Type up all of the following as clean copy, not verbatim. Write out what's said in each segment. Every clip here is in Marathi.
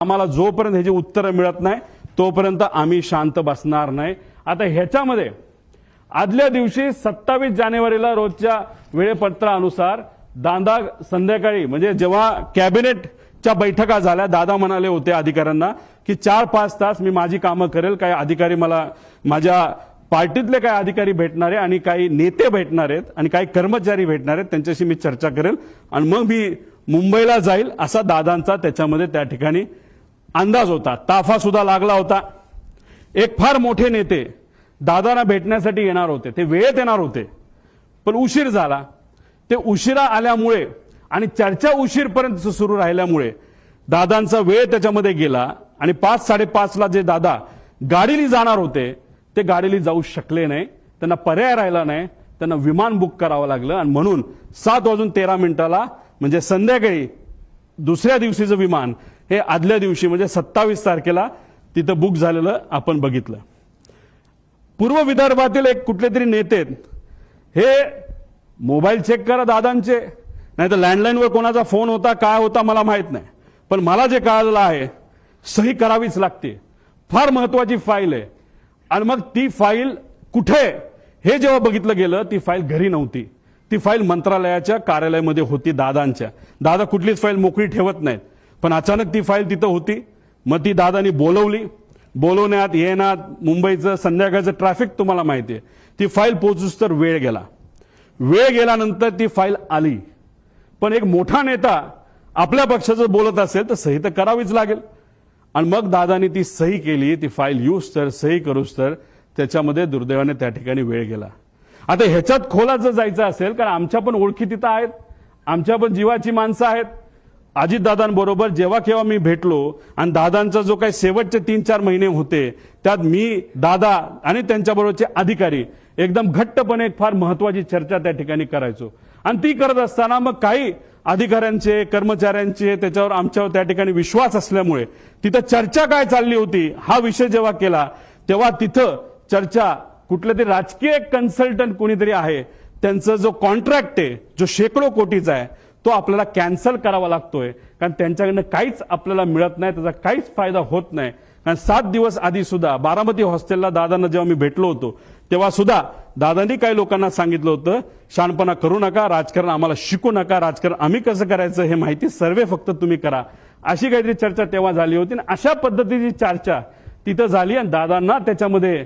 आम्हाला जोपर्यंत ह्याची उत्तरं मिळत नाही तोपर्यंत आम्ही शांत बसणार नाही। आता ह्याच्यामध्ये आदल्या दिवशी 27 जानेवारीला रोजच्या वेळेपत्रानुसार दादा संध्याकाळी म्हणजे जेव्हा कॅबिनेटच्या बैठका झाल्या, दादा म्हणाले होते अधिकाऱ्यांना की 4-5 तास मी माझी कामं करेल, काही अधिकारी मला माझ्या पार्टीतले काही अधिकारी भेटणार आहे आणि काही नेते भेटणार आहेत आणि काही कर्मचारी भेटणार आहेत, त्यांच्याशी मी चर्चा करेल आणि मग मी मुंबईला जाईल असा दादांचा त्याच्यामध्ये त्या ठिकाणी अंदाज होता। ताफा सुद्धा लागला होता। एक फार मोठे नेते दादांना भेटण्यासाठी येणार होते, ते वेळेत येणार होते पण उशीर झाला। ते उशिरा आल्यामुळे आणि चर्चा उशीरपर्यंत सुरू राहिल्यामुळे दादांचा वेळ त्याच्यामध्ये गेला आणि 5-5:30 ला जे दादा गाडीने जाणार होते ते गाडीने जाऊ शकले नाही, त्यांना पर्याय राहिला नाही, त्यांना विमान बुक करावं लागलं आणि म्हणून 7:13 म्हणजे संध्याकाळी दुसऱ्या दिवशीचं विमान हे आदल्या दिवशी म्हणजे 27 तारखेला तिथं बुक झालेलं आपण बघितलं। पूर्व विदर्भातील एक कुठले तरी नेते हे मोबाईल चेक करा दादांचे, नाही तर लँडलाईनवर कोणाचा फोन होता काय होता मला माहित नाही, पण मला जे कळालेलं आहे सही करावीच लागते, फार महत्वाची फाईल आहे। आणि मग ती फाईल कुठे हे जेव्हा बघितलं गेलं ती फाईल घरी नव्हती, ती फाईल मंत्रालयाच्या कार्यालयामध्ये होती दादांच्या। दादा कुठलीच फाईल मोकळी ठेवत नाहीत, पण अचानक ती फाईल तिथं होती। मग ती दादांनी बोलवली, बोलवण्यात येण्यात मुंबईचं संध्याकाळचं ट्रॅफिक तुम्हाला माहिती आहे, ती फाईल पोहोचूस तर वेळ गेला। वेळ गेल्यानंतर ती फाईल आली, पण एक मोठा नेता आपल्या पक्षाचं बोलत असेल तर सही तर करावीच लागेल आणि मग दादांनी ती सही केली। ती फाईल यूज तर सही करूस तर त्याच्यामध्ये दुर्दैवाने त्या ठिकाणी वेळ गेला। आता ह्याच्यात खोलात जर जायचं असेल कारण आमच्या पण ओळखी तिथं आहेत, आमच्या पण जीवाची माणसं आहेत। अजितदादांबरोबर जेव्हा केव्हा मी भेटलो आणि दादांचा जो काही शेवटचे 3-4 महिने होते त्यात मी दादा आणि त्यांच्याबरोबरचे अधिकारी एकदम घट्टपणे एक फार महत्वाची चर्चा त्या ठिकाणी करायचो आणि ती करत असताना मग काही अधिकाऱ्यांचे कर्मचाऱ्यांचे त्याच्यावर आमच्यावर त्या ठिकाणी विश्वास असल्यामुळे तिथं चर्चा काय चालली होती हा विषय जेव्हा केला तेव्हा तिथं चर्चा कुठले तरी राजकीय कन्सल्टंट कोणीतरी आहे त्यांचा जो कॉन्ट्रॅक्ट आहे जो शेकडो कोटीचा आहे तो आपल्याला कॅन्सल करावा लागतोय कारण त्यांच्याकडनं काहीच आपल्याला मिळत नाही, त्याचा काहीच फायदा होत नाही। कारण 7 दिवस आधी सुद्धा बारामती हॉस्टेलला दादांना जेव्हा मी भेटलो होतो तेव्हा सुद्धा दादांनी काही लोकांना सांगितलं होतं शहाणपणा करू नका, राजकारण आम्हाला शिकू नका, राजकारण आम्ही कसं करायचं हे माहिती सर्वे फक्त तुम्ही करा, अशी काहीतरी चर्चा तेव्हा झाली होती। आणि अशा पद्धतीची चर्चा तिथं झाली आणि दादांना त्याच्यामध्ये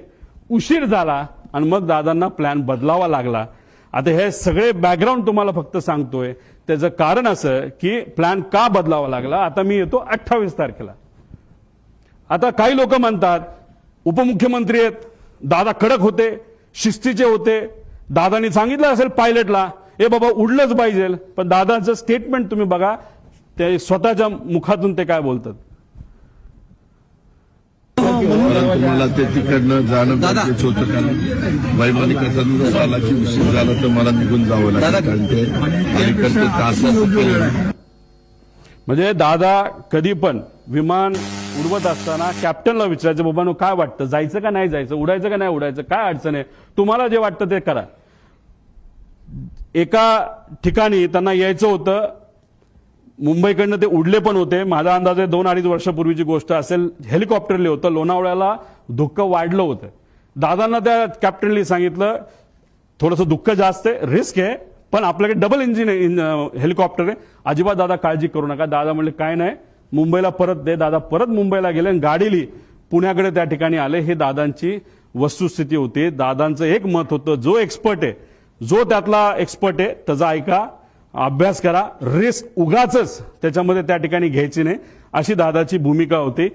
उशीर झाला आणि मग दादांना प्लॅन बदलावा लागला। आता हे सगळे बॅकग्राऊंड तुम्हाला फक्त सांगतोय, त्याचं कारण असं की प्लॅन का बदलावा लागला। आता मी येतो 28 तारखेला। आता काही लोक म्हणतात उपमुख्यमंत्री आहेत, दादा कडक होते, शिस्तीचे होते, दादांनी सांगितलं असेल पायलटला ए बाबा उडलंच पाहिजे, पण दादांचं स्टेटमेंट तुम्ही बघा, ते स्वतःच्या मुखातून ते काय बोलतात। मला ते तिकडनं जाणं गरजेचं होतं कारण वैमानिकाचा नुकसान आला की उशीर झाला तर मला निघून जावं लागलं कारण ते अलीकडचं तास म्हणजे दादा कधी पण विमान उडवत असताना कॅप्टनला विचारायचं बाबांनो काय वाटतं, जायचं का नाही जायचं, उडायचं का नाही उडायचं, काय अडचण आहे, तुम्हाला जे वाटतं ते करा। एका ठिकाणी त्यांना यायचं होतं, मुंबईकडनं ते उडले पण होते, माझा अंदाज आहे 2-2.5 वर्षापूर्वीची गोष्ट असेल, हेलिकॉप्टरले होतं, लोणावळ्याला धुक्क वाढलं होतं। दादांना त्या कॅप्टनली सांगितलं थोडंसं दुःख जास्त आहे, रिस्क आहे, पण आपल्याकडे डबल इंजिन हेलिकॉप्टर आहे, अजिबात दादा काळजी करू नका। दादा म्हणले काय नाही, मुंबईला परत दे। दादा परत मुंबईला गेले आणि गाडीली पुण्याकडे त्या ठिकाणी आले। हे दादांची वस्तुस्थिती होती। दादांचं एक मत होतं जो एक्सपर्ट आहे, जो त्यातला एक्सपर्ट आहे त्याचा ऐका, अभ्यास करा, रिस्क उगाचच त्याच्यामध्ये त्या ठिकाणी घ्यायची नाही, अशी दादाची भूमिका होती।